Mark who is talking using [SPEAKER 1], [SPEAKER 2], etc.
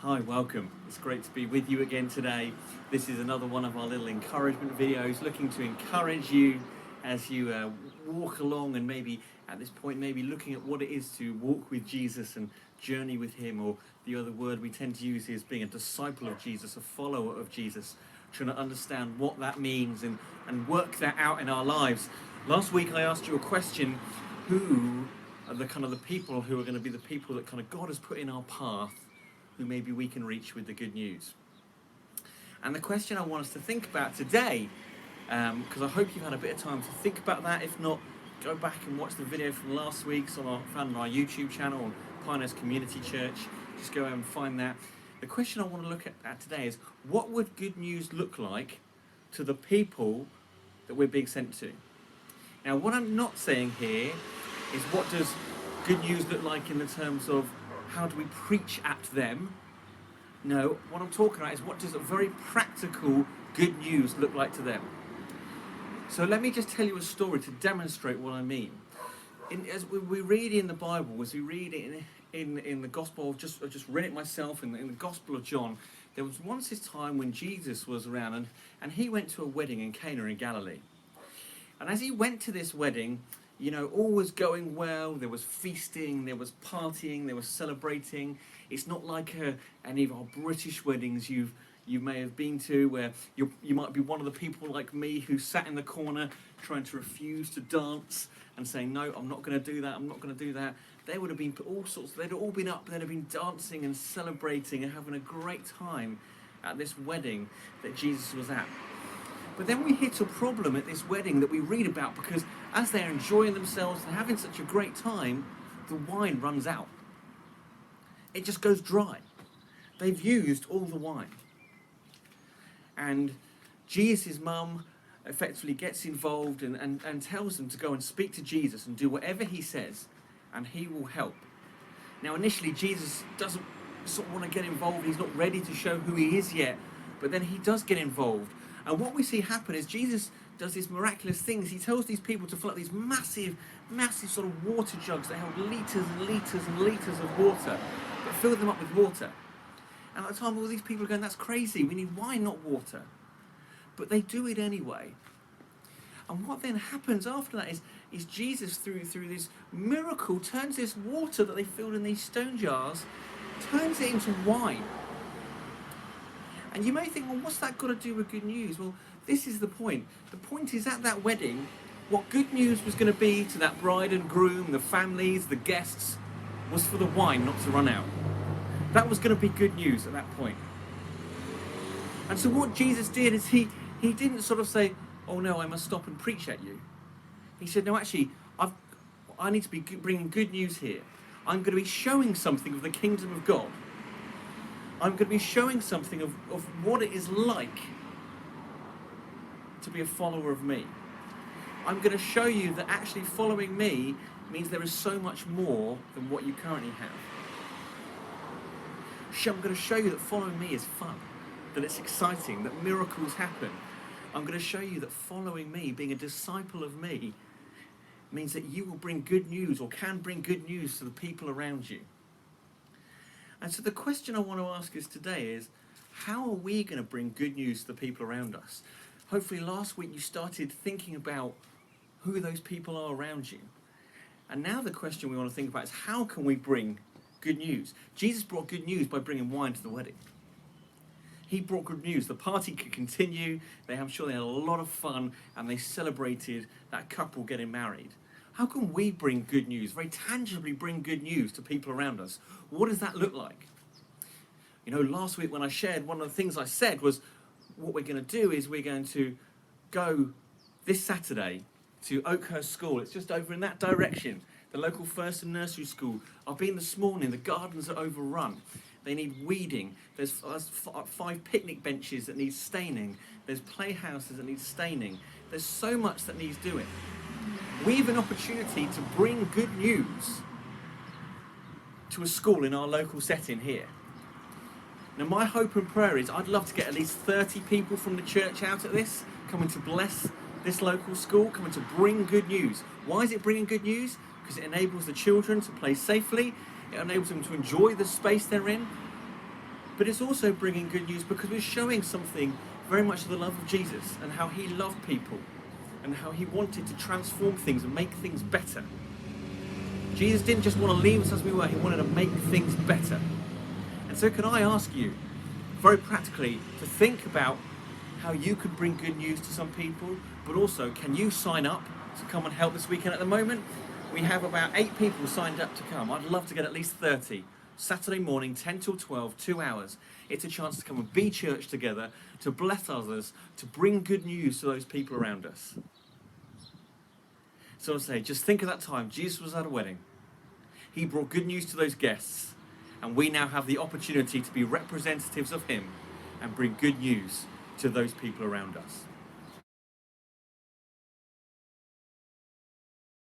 [SPEAKER 1] Hi, welcome. It's great to be with you again today. This is another one of our little encouragement videos looking to encourage you as you walk along and maybe at this point maybe looking at what it is to walk with Jesus and journey with him, or the other word we tend to use is being a disciple of Jesus, a follower of Jesus, trying to understand what that means and work that out in our lives. Last week I asked you a question: who are the people who are going to be the people that kind of God has put in our path, who maybe we can reach with the good news? And the question I want us to think about today, because I hope you've had a bit of time to think about that. If not, go back and watch the video from last week's found on our YouTube channel on Pioneers Community Church. Just go and find that. The question I want to look at today is, what would good news look like to the people that we're being sent to? Now, what I'm not saying here is what does good news look like in the terms of how do we preach at them. No, what I'm talking about is what does a very practical good news look like to them. So let me just tell you a story to demonstrate what I mean. As we read in the Bible, as we read it in the Gospel, I just read it myself in the Gospel of John, there was once this time when Jesus was around and he went to a wedding in Cana in Galilee. And as he went to this wedding, you know, all was going well. There was feasting, there was partying, there was celebrating. It's not like any of our British weddings you may have been to, where you might be one of the people like me who sat in the corner trying to refuse to dance and saying, no, I'm not going to do that, I'm not going to do that. They would have been all sorts, they'd all been up, they'd have been dancing and celebrating and having a great time at this wedding that Jesus was at. But then we hit a problem at this wedding that we read about, because as they're enjoying themselves and having such a great time, the wine runs out. It just goes dry. They've used all the wine. And Jesus' mum effectively gets involved and tells them to go and speak to Jesus and do whatever he says, and he will help. Now, initially, Jesus doesn't sort of want to get involved. He's not ready to show who he is yet, but then he does get involved. And what we see happen is Jesus does these miraculous things. He tells these people to fill up these massive, massive sort of water jugs that held litres and litres and litres of water, but fill them up with water. And at the time, all these people are going, that's crazy. We need wine, not water. But they do it anyway. And what then happens after that is Jesus, through this miracle, turns this water that they filled in these stone jars, turns it into wine. And you may think, well, what's that got to do with good news? Well, this is the point. The point is, at that wedding, what good news was going to be to that bride and groom, the families, the guests, was for the wine not to run out. That was going to be good news at that point. And so what Jesus did is he didn't sort of say, oh no, I must stop and preach at you. He said, no, actually, I need to be bringing good news here. I'm going to be showing something of the kingdom of God. I'm going to be showing something of what it is like to be a follower of me. I'm going to show you that actually following me means there is so much more than what you currently have. I'm going to show you that following me is fun, that it's exciting, that miracles happen. I'm going to show you that following me, being a disciple of me, means that you will bring good news, or can bring good news, to the people around you. And so the question I want to ask us today is, how are we going to bring good news to the people around us? Hopefully last week you started thinking about who those people are around you. And now the question we want to think about is, how can we bring good news? Jesus brought good news by bringing wine to the wedding. He brought good news. The party could continue. I'm sure they had a lot of fun, and they celebrated that couple getting married. How can we bring good news, very tangibly bring good news to people around us? What does that look like? You know, last week when I shared, one of the things I said was, what we're going to do is we're going to go this Saturday to Oakhurst School. It's just over in that direction, the local first and nursery school. I've been this morning. The gardens are overrun. They need weeding. There's 5 picnic benches that need staining. There's playhouses that need staining. There's so much that needs doing. We have an opportunity to bring good news to a school in our local setting here. Now, my hope and prayer is I'd love to get at least 30 people from the church out at this, coming to bless this local school, coming to bring good news. Why is it bringing good news? Because it enables the children to play safely. It enables them to enjoy the space they're in. But it's also bringing good news because we're showing something very much of the love of Jesus and how he loved people and how he wanted to transform things and make things better. Jesus didn't just want to leave us as we were, he wanted to make things better. And so can I ask you, very practically, to think about how you could bring good news to some people, but also, can you sign up to come and help this weekend? At the moment, we have about 8 people signed up to come. I'd love to get at least 30. Saturday morning, 10 till 12, 2 hours. It's a chance to come and be church together, to bless others, to bring good news to those people around us. So I say, just think of that time. Jesus was at a wedding. He brought good news to those guests, and we now have the opportunity to be representatives of him and bring good news to those people around us.